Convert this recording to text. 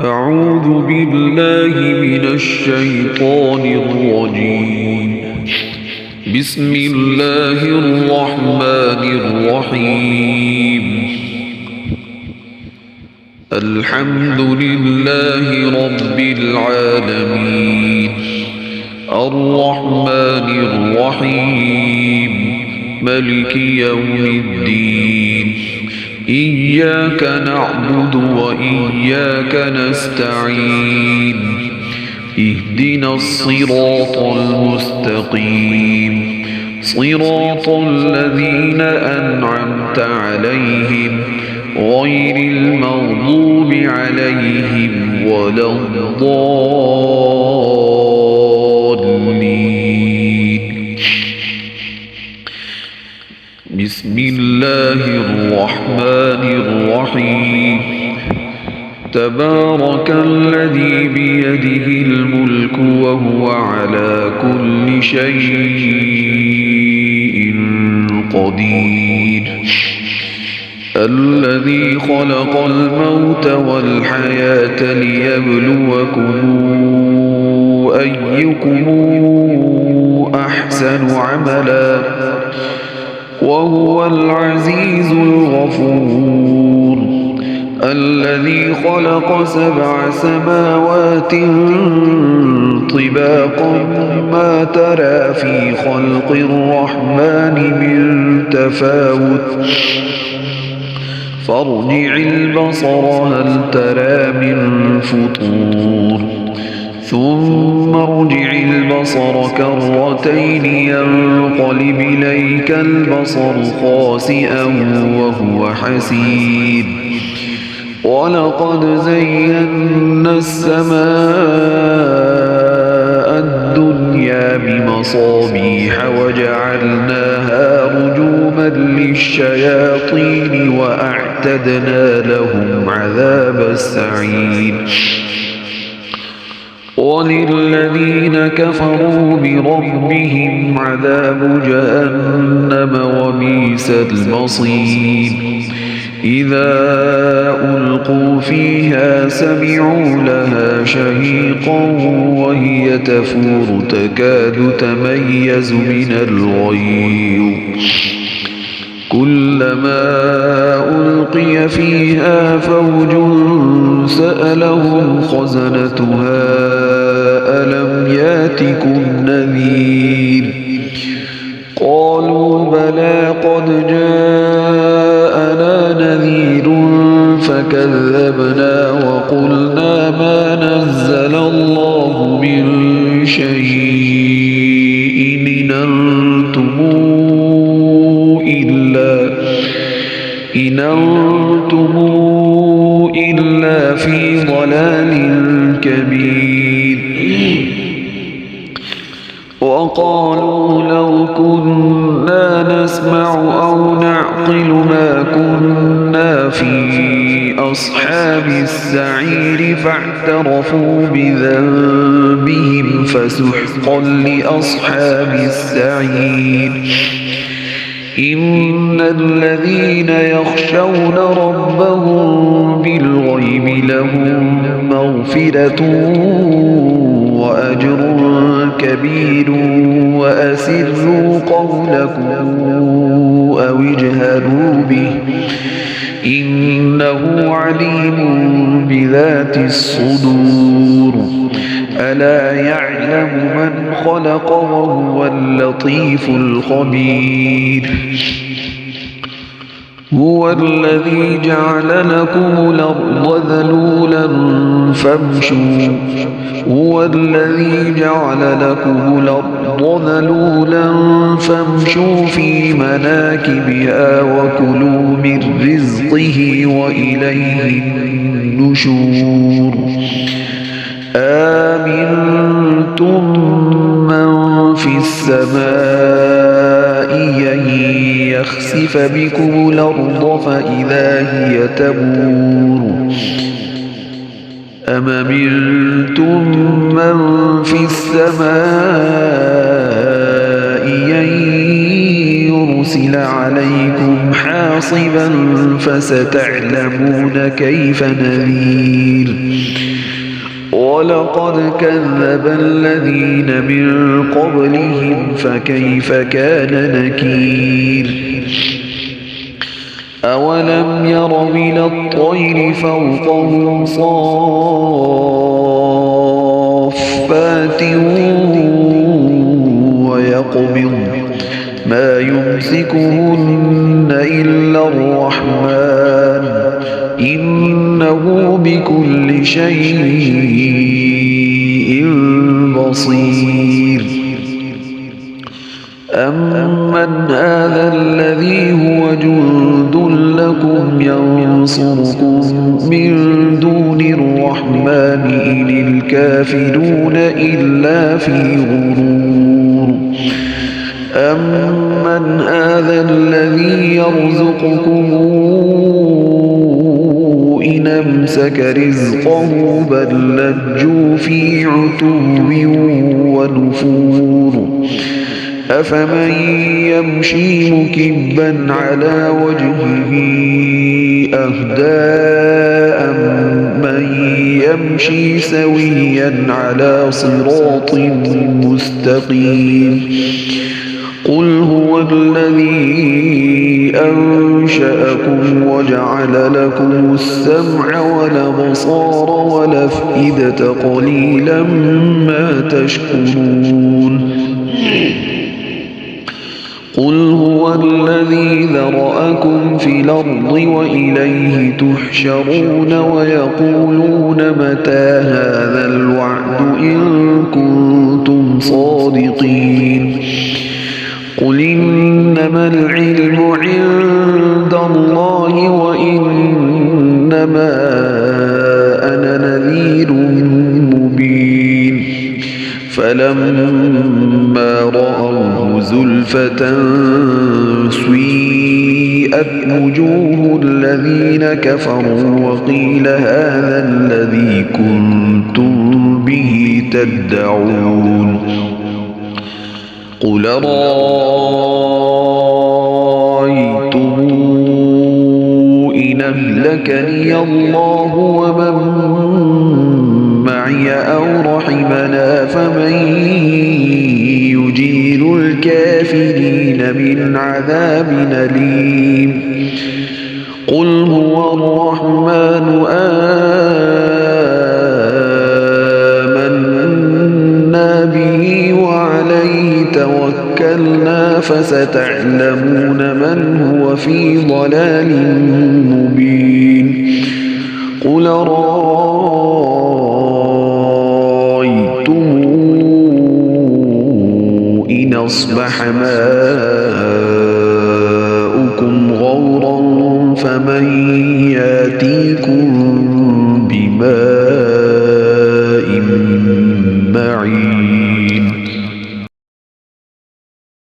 أعوذ بالله من الشيطان الرجيم. بسم الله الرحمن الرحيم. الحمد لله رب العالمين، الرحمن الرحيم، ملك يوم الدين. إياك نعبد وإياك نستعين. اهدنا الصراط المستقيم، صراط الذين أنعمت عليهم غير المغضوب عليهم ولا الضالين. بسم الله الرحمن الرحيم. تبارك الذي بيده الملك وهو على كل شيء قدير. الذي خلق الموت والحياة ليبلوكم أيكم أحسن عملا وهو العزيز الغفور. الذي خلق 7 سماوات طباقا ما ترى في خلق الرحمن من تفاوت فارجع البصر هل ترى من فطور ثم ارجع البصر كرتين ينقلب إليك البصر خاسئا وهو حسير. ولقد زينا السماء الدنيا بمصابيح وجعلناها رجوما للشياطين وأعتدنا لهم عذاب السعير. وللذين كفروا بربهم عذاب جهنم وبئس المصير. إذا ألقوا فيها سمعوا لها شهيقا وهي تفور تكاد تميز من الغيظ. كلما ألقي فيها فوج سألهم خزنتها ألم ياتكم نذير. قالوا بلى قد جاءنا نذير فكذبنا وقلنا ما نزل الله من شيء إن أنتم إلا في ضلال كبير. وقالوا لو كنا نسمع أو نعقل ما كنا في أصحاب السعير فاعترفوا بذنبهم فسحقا لأصحاب السعير. إن الذين يخشون ربهم بالغيب لهم مغفرة وأجر كبير. وأسروا قولكم أو اجهروا به إنه عليم بذات الصدور. ألا يعلم من خلق وهو اللطيف الخبير. هو الذي جعل لكم الأرض ذلولا فامشوا في مناكبها وكلوا من رزقه وإليه النشور. آمنتم من في السماء أن يخسف بكم الأرض فإذا هي تمور. أم أمنتم من في السماء أن يرسل عليكم حاصبا فستعلمون كيف نذير. ولقد كذب الذين من قبلهم فكيف كان نكير أولم يروا إلى الطير فوقهم صافات ويقبض ما يمسكهن إلا الرحمن إنه بكل شيء بصير أمن هذا الذي هو جند لكم ينصركم من دون الرحمن إن الكافرون إلا في غرور أمن هذا الذي يرزقكم إن أمسك رزقه بل لجوا في عتو ونفور أفمن يمشي مكبا على وجهه أهدى أمن يمشي سويا على صراط مستقيم قل هو الذي أنشأكم وجعل لكم السمع والأبصار والأفئدة قليلا ما تشكرون قل هو الذي ذرأكم في الأرض وإليه تحشرون ويقولون متى هذا الوعد إن كنتم صادقين قل إنما العلم عند الله وإنما أنا نذير مبين فلما رأوه زلفة سيئت وجوه الذين كفروا وقيل هذا الذي كنتم به تدعون قل رأيتم إن أهلكني الله ومن معي أو رحمنا فمن يجير الكافرين من عذاب أليم قل هو الرحمن آمنا به وعليه توكلنا فستعلمون من هو في ضلال مبين قل رأيتم إن أصبح ماؤكم غورا فمن يأتيكم بماء